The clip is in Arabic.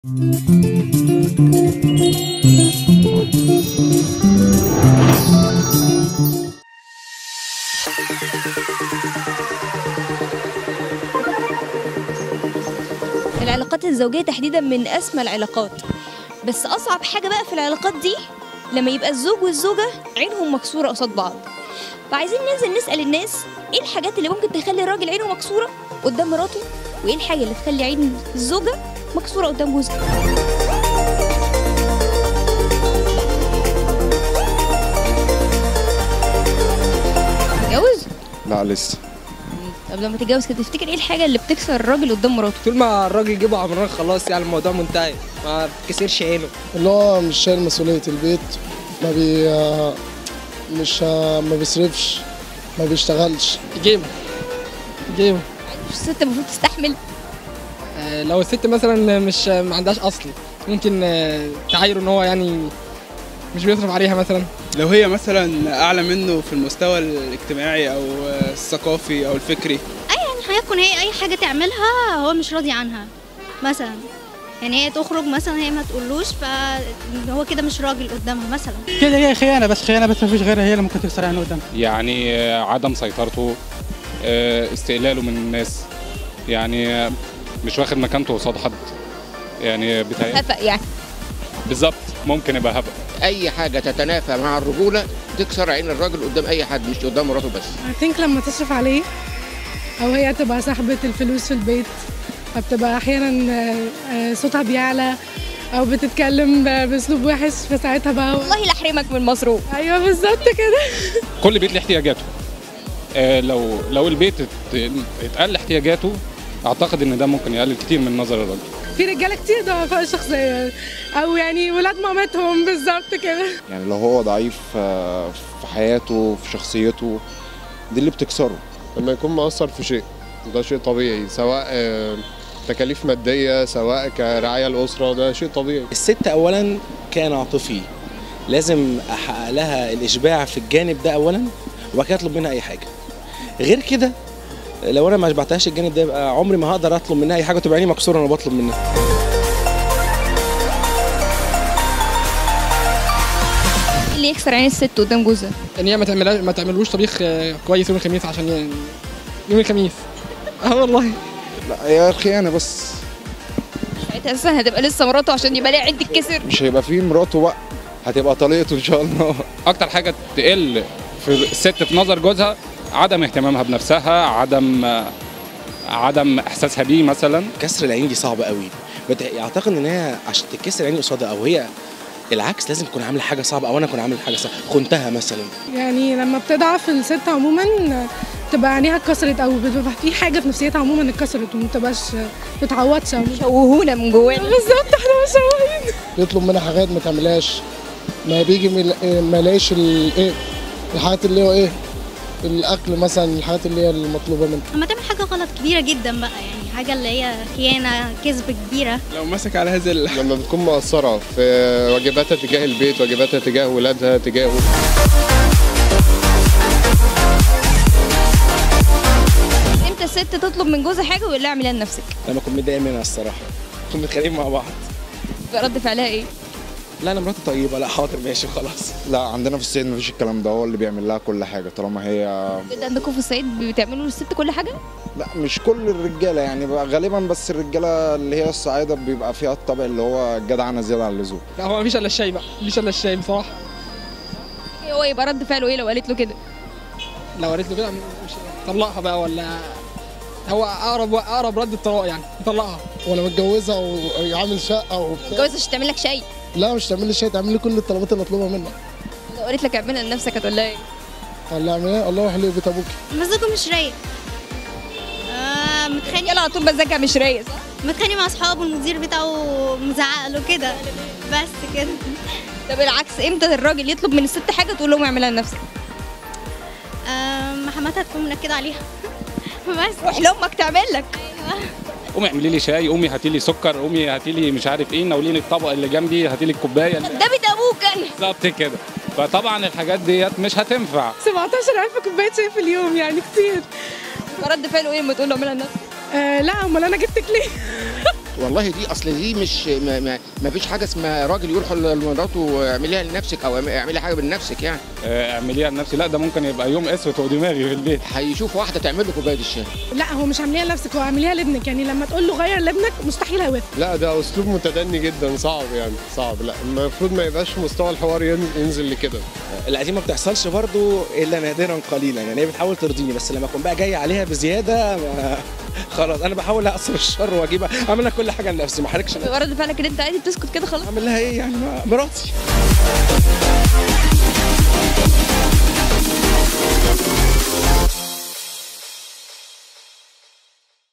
العلاقات الزوجية تحديدا من أسمى العلاقات، بس أصعب حاجة بقى في العلاقات دي لما يبقى الزوج والزوجة عينهم مكسورة قصاد بعض. فعايزين ننزل نسأل الناس ايه الحاجات اللي ممكن تخلي الراجل عينه مكسورة قدام مراته، وايه الحاجة اللي تخلي عين الزوجة مكسورة قدام جوزها. تتجوز؟ لا لسه. طب لما تتجوز كده تفتكر ايه الحاجة اللي بتكسر الراجل قدام مراته؟ طول ما الراجل يجيبه عمران خلاص يعني الموضوع منتهي، ما بتكسرش عينه. اللي هو مش شايل مسؤولية البيت، ما بيصرفش، ما بيشتغلش. جيبه الست المفروض تستحمل. لو الست مثلا مش ما عندهاش اصل ممكن تعايره ان هو يعني مش بيصرف عليها مثلا. لو هي مثلا اعلى منه في المستوى الاجتماعي او الثقافي او الفكري، يعني هيكون هي اي حاجه تعملها هو مش راضي عنها مثلا، يعني هي تخرج مثلا هي ما تقولوش فهو كده مش راجل قدامها مثلا. كده هي خيانه بس ما فيش غيرها، هي اللي ممكن تكسر عينه قدامها. يعني عدم سيطرته، استقلاله من الناس، يعني مش واخد مكانته قصاد حد، يعني هفق يعني. بالظبط، ممكن يبقى هفق. اي حاجه تتنافى مع الرجوله تكسر عين الراجل قدام اي حد، مش قدام مراته بس. I think لما تصرف عليه او هي تبقى صاحبه الفلوس في البيت، فبتبقى احيانا صوتها بيعلى او بتتكلم باسلوب وحش، فساعتها بقى والله لا احرمك من المصروف. ايوه بالظبط كده. كل بيت له احتياجاته. لو البيت اتقل احتياجاته، اعتقد ان ده ممكن يقلل كتير من نظر الراجل. في رجاله كتير ضعفاء الشخصيه او يعني ولاد مامتهم بالظبط كده. يعني لو هو ضعيف في حياته في شخصيته، دي اللي بتكسره. لما يكون مقصر في شيء ده شيء طبيعي، سواء تكاليف مادية سواء كرعاية الأسرة، ده شيء طبيعي. الست أولا كان عاطفي، لازم أحقق لها الإشباع في الجانب ده أولا، وبعد كده أطلب منها أي حاجة. غير كده لو أنا ما شبعتهاش الجانب ده يبقى عمري ما هقدر أطلب منها أي حاجة، وتبقى عيني مكسورة وأنا بطلب منها. اللي يكسر عين الست قدام جوزها ان هي ما تعملوش طبيخ كويس يوم الخميس، عشان يعني يوم الخميس والله. لا هي الخيانه بس. ساعتها اساسا هتبقى لسه مراته عشان يبقى ليها عين تتكسر. مش هيبقى فيه مراته بقى، هتبقى طليقته ان شاء الله. اكتر حاجه تقل في الست في نظر جوزها عدم اهتمامها بنفسها، عدم احساسها بيه مثلا. كسر العين دي صعبه قوي، اعتقد ان هي عشان تتكسر عيني قصادها، او هي العكس لازم تكون عامله حاجه صعبه، او انا اكون عامل حاجه صعبه خنتها مثلا. يعني لما بتضعف الست عموما تبقى عينيها اتكسرت، او بتبقى في حاجه في نفسيتها عموما اتكسرت وما بتبقاش بتعوضش. شوهونا من جوانا. بالظبط احنا مشوهين. يطلب منها حاجات ما تعملهاش، ما بيجي ما يلاقيش الحاجات اللي هو الاكل مثلا، الحاجات اللي هي المطلوبه منه. لما تعمل حاجه غلط كبيره جدا بقى، يعني حاجه اللي هي خيانه كذب كبيره، لو مسك على هذا لما بتكون مقصره في واجباتها تجاه البيت، واجباتها تجاه ولادها، تجاهه. امتى الست تطلب من جوزها حاجه ويقول لها اعمليها لنفسك؟ لما اكون متضايق منها الصراحه، نكون متخانقين مع بعض. رد فعلها ايه؟ لا انا مراتي طيبه، لا حاضر ماشي خلاص. لا عندنا في الصعيد مفيش الكلام ده، هو اللي بيعمل لها كل حاجه طالما هي. ده عندكم في الصعيد بتعملوا للست كل حاجه؟ لا مش كل الرجاله يعني، بقى غالبا بس الرجاله اللي هي الصعايده بيبقى فيها الطبع اللي هو الجدعنه زياده عن اللزوم. لا هو مفيش الا الشاي بقى، مفيش الا الشاي بصراحه. هو يبقى رد فعله ايه لو قالت له كده؟ لو قالت له كده مش طلقها بقى، ولا هو اقرب رد الطلاق يعني يطلقها. وانا متجوزها ويعمل شقه وبتاع. متجوزها عشان تعمل لك شاي؟ لا مش تعمل لي شاي، تعمل لي كل الطلبات اللي اطلبها منها. لو قالت لك اعملها لنفسك هتقول لها ايه؟ هقول لها اعملها الله يحلي بيت ابوكي. مزاجه مش رايق. متخانق. يلا على طول مزاجها مش رايق صح؟ متخانق مع اصحابه، المدير بتاعه مزعق له كده بس كده. طب العكس، امتى الراجل يطلب من الست حاجه تقول لهم اعملها لنفسك؟ حماتها تكون منكده عليها. بس روح لامك تعمل لك. قومي اعملي لي شاي، قومي هاتي لي سكر، قومي هاتي لي مش عارف ايه، ناوليني الطبق اللي جنبي، هاتي لي الكوبايه. ده بيت ابوك انا. بالظبط كده. فطبعا الحاجات ديت مش هتنفع. 17,000 كوبايه شاي في اليوم يعني كتير. رد فعله ايه لما تقول له اعملها لنفسك؟ لا امال انا جبتك ليه؟ والله دي اصل دي مش ما فيش حاجه اسمها راجل يروح لمراته اعمليها لنفسك او اعملي حاجه بنفسك يعني. اعمليها لنفسي، لا ده ممكن يبقى يوم اسود فوق دماغي في البيت. هيشوف واحده تعمل له كوبايه الشاي. لا هو مش اعمليها لنفسك، هو اعمليها لابنك، يعني لما تقول له غير لابنك مستحيل هيوافق. لا ده اسلوب متدني جدا، صعب يعني صعب. لا المفروض ما يبقاش مستوى الحوار ينزل لكده. القديم ما بتحصلش برضو الا نادرا قليلا، يعني هي بتحاول ترضيني، بس لما اكون بقى جاي عليها بزياده خلاص انا بحاول اقصر الشر واجيبها، اعمل لها كل حاجه لنفسي، ما احرجش نفسي. رد فعلك ان انت عادي بتسكت كده خلاص؟ اعمل لها ايه يعني، مراتي.